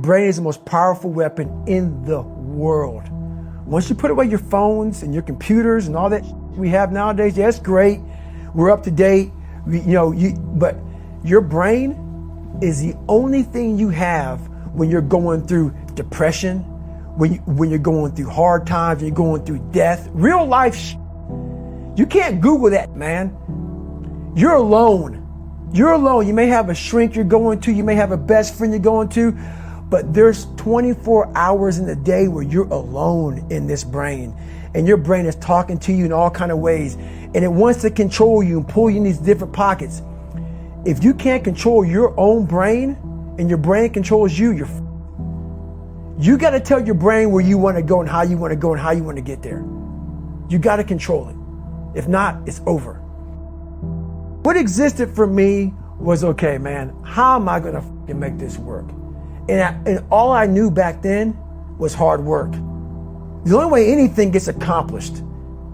brain is the most powerful weapon in the world. Once you put away your phones and your computers and all that we have nowadays, yeah, it's great. We're up to date. But your brain is the only thing you have when you're going through depression, when you're going through hard times, when you're going through death, real life. You can't Google that, man. You're alone. You're alone. You may have a shrink you're going to. You may have a best friend you're going to. But there's 24 hours in the day where you're alone in this brain. And your brain is talking to you in all kinds of ways. And it wants to control you and pull you in these different pockets. If you can't control your own brain and your brain controls you, you got to tell your brain where you want to go and how you want to go and how you want to get there. You got to control it. If not, it's over. What existed for me was, okay, man, how am I going to make this work? And all I knew back then was hard work. The only way anything gets accomplished.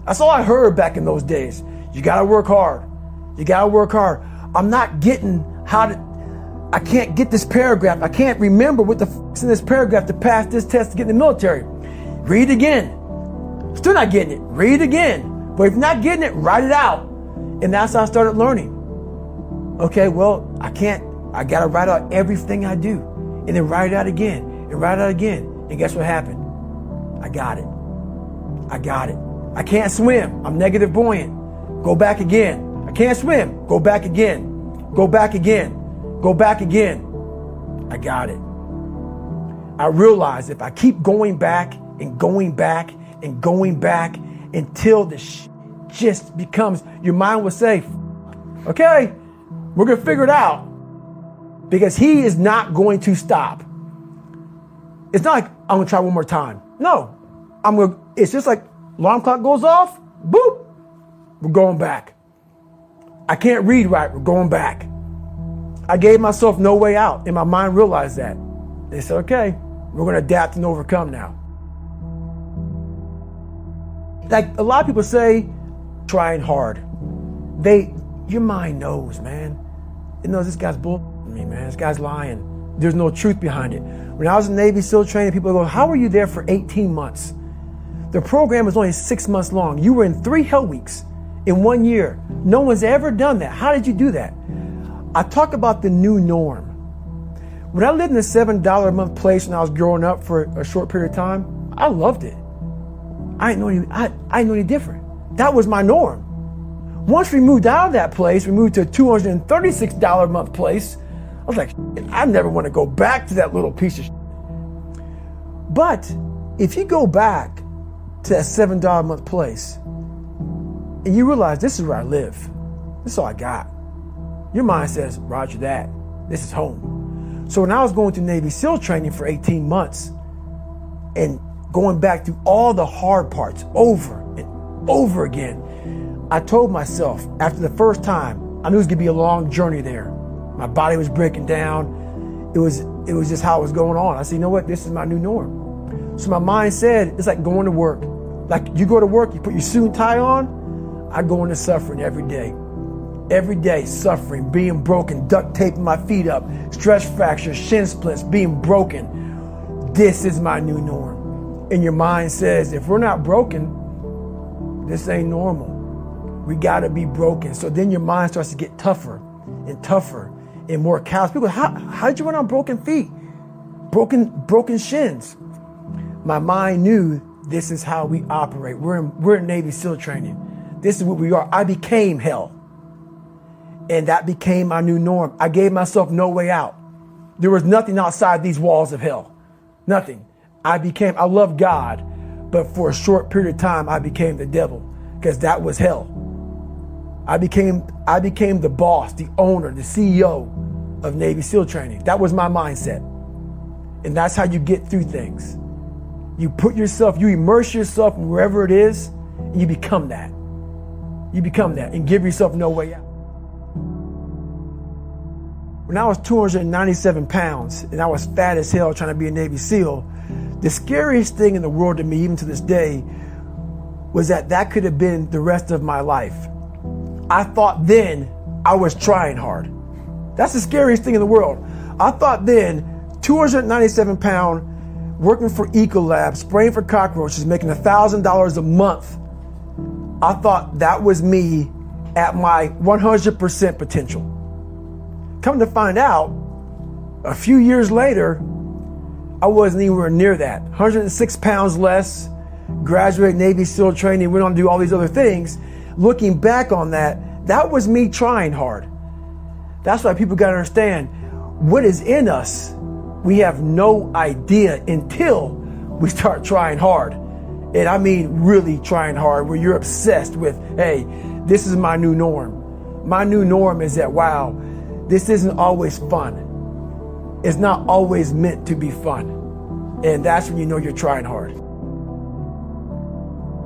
That's all I heard back in those days. You got to work hard. You got to work hard. I'm not getting I can't get this paragraph. I can't remember what the f***'s in this paragraph to pass this test to get in the military. Read it again. Still not getting it. Read it again. But if you're not getting it, write it out. And that's how I started learning. Okay, well, I got to write out everything I do. And then write it out again. And write it out again. And guess what happened? I got it. I can't swim. I'm negative buoyant. Go back again. I can't swim. Go back again. Go back again. Go back again. I got it. I realized if I keep going back and going back and going back until the just becomes, your mind will say, okay, we're going to figure it out, because he is not going to stop. It's not like I'm going to try one more time. No, it's just like alarm clock goes off, boop, we're going back. I can't read right, we're going back. I gave myself no way out, and my mind realized that. They said, okay, we're going to adapt and overcome now. Like a lot of people say, trying hard. Your mind knows, man. It knows this guy's bullshitting me, man. This guy's lying. There's no truth behind it. When I was in Navy SEAL training, people go, how were you there for 18 months? The program was only 6 months long. You were in 3 hell weeks in 1 year. No one's ever done that. How did you do that? I talk about the new norm. When I lived in a $7 a month place when I was growing up for a short period of time, I loved it. I didn't know any different. That was my norm. Once we moved out of that place, we moved to a $236 a month place. I was like, I never want to go back to that little piece of shit. But if you go back to that $7 a month place and you realize this is where I live, this is all I got, your mind says, roger that, this is home. So when I was going through Navy SEAL training for 18 months and going back through all the hard parts over and over again, I told myself after the first time, I knew it was gonna be a long journey there. My body was breaking down. It was just how it was going on. I said, you know what? This is my new norm. So my mind said, it's like going to work. Like you go to work, you put your suit and tie on. I go into suffering every day. Every day suffering, being broken, duct taping my feet up, stress fractures, shin splints, being broken. This is my new norm. And your mind says, if we're not broken, this ain't normal. We gotta be broken. So then your mind starts to get tougher and tougher and more callous. People go, how did you run on broken feet? Broken shins. My mind knew this is how we operate. We're in Navy SEAL training. This is what we are. I became hell. And that became my new norm. I gave myself no way out. There was nothing outside these walls of hell. Nothing. I love God, but for a short period of time, I became the devil, because that was hell. I became the boss, the owner, the CEO of Navy SEAL training. That was my mindset. And that's how you get through things. You immerse yourself in wherever it is, and you become that. You become that and give yourself no way out. When I was 297 pounds and I was fat as hell trying to be a Navy SEAL, the scariest thing in the world to me, even to this day, was that could have been the rest of my life. I thought then I was trying hard. That's the scariest thing in the world. I thought then 297 pound, working for Ecolab, spraying for cockroaches, making $1,000 a month. I thought that was me at my 100% potential. Come to find out, a few years later, I wasn't anywhere near that. 106 pounds less, graduated Navy SEAL training, went on to do all these other things. Looking back on that, that was me trying hard. That's why people got to understand what is in us. We have no idea until we start trying hard. And I mean really trying hard, where you're obsessed with, hey, this is my new norm. My new norm is that, wow, this isn't always fun. It's not always meant to be fun. And that's when you know you're trying hard.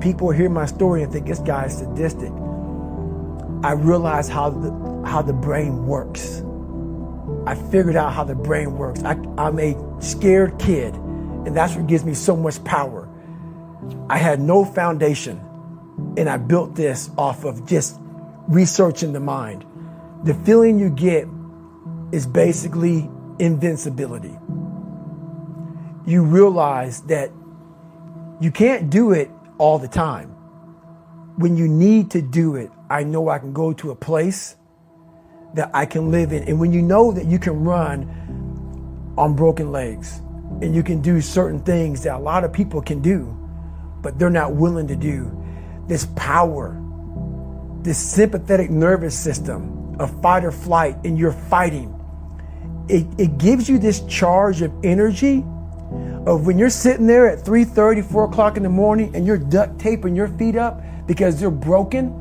People hear my story and think this guy is sadistic. I realized how the brain works. I figured out how the brain works. I'm a scared kid, and that's what gives me so much power. I had no foundation, and I built this off of just researching the mind. The feeling you get is basically invincibility. You realize that you can't do it all the time. When you need to do it, I know I can go to a place that I can live in. And when you know that you can run on broken legs and you can do certain things that a lot of people can do, but they're not willing to do, this power, this sympathetic nervous system of fight or flight, and you're fighting, it gives you this charge of energy of when you're sitting there at 3:30, 4 o'clock in the morning and you're duct taping your feet up because they're broken,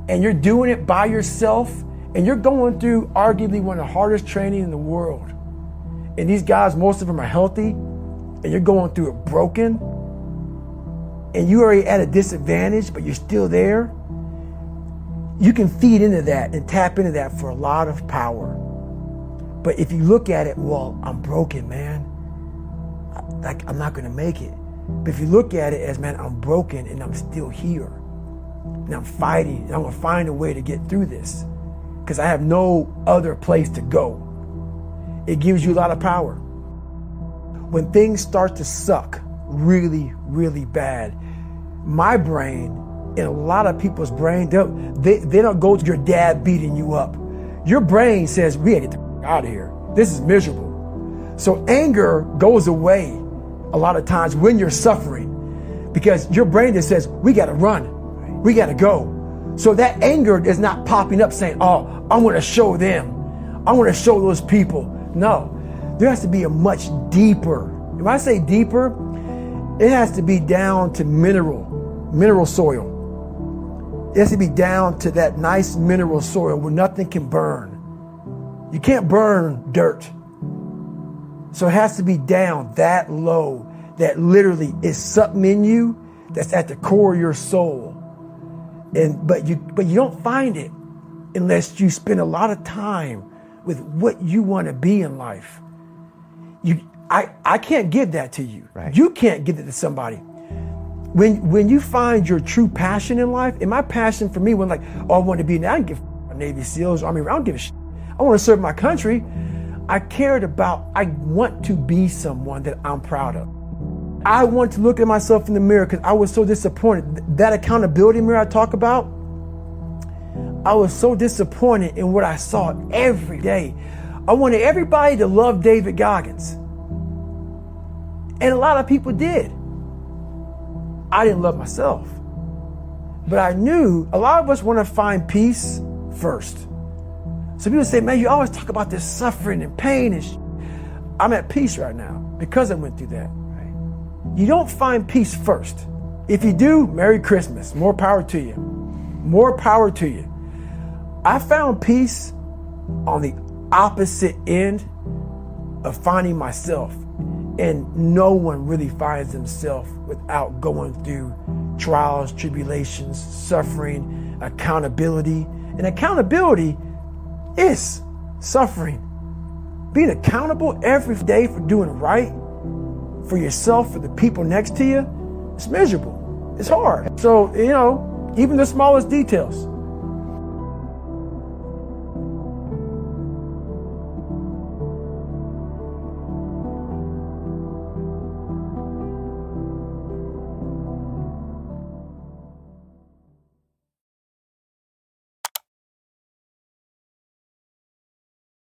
and you're doing it by yourself, and you're going through arguably one of the hardest training in the world. And these guys, most of them are healthy, and you're going through it broken, and you're already at a disadvantage, but you're still there. You can feed into that and tap into that for a lot of power. But if you look at it, well, I'm broken, man. I'm not gonna make it. But if you look at it as, man, I'm broken and I'm still here. And I'm fighting, and I'm gonna find a way to get through this because I have no other place to go. It gives you a lot of power. When things start to suck really, really bad, my brain and a lot of people's brain, they don't go to your dad beating you up. Your brain says, we gotta get the out of here. This is miserable. So anger goes away a lot of times when you're suffering because your brain just says, we gotta run. We got to go. So that anger is not popping up saying, oh, I want to show them. I want to show those people. No, there has to be a much deeper. When I say deeper, it has to be down to mineral soil. It has to be down to that nice mineral soil where nothing can burn. You can't burn dirt. So it has to be down that low, that literally is something in you that's at the core of your soul. But you don't find it unless you spend a lot of time with what you want to be in life. I can't give that to you. Right. You can't give it to somebody. When you find your true passion in life, and my passion for me wasn't like, oh, I want to be, I don't give a Navy SEALs, Army, I don't give a shit. I want to serve my country. I want to be someone that I'm proud of. I want to look at myself in the mirror because I was so disappointed. That accountability mirror I talk about, I was so disappointed in what I saw every day. I wanted everybody to love David Goggins. And a lot of people did. I didn't love myself. But I knew a lot of us want to find peace first. So people say, man, you always talk about this suffering and pain and I'm at peace right now because I went through that. You don't find peace first. If you do, Merry Christmas. More power to you. More power to you. I found peace on the opposite end of finding myself. And no one really finds themselves without going through trials, tribulations, suffering, accountability. And accountability is suffering. Being accountable every day for doing right for yourself, for the people next to you, it's miserable. It's hard. So, even the smallest details.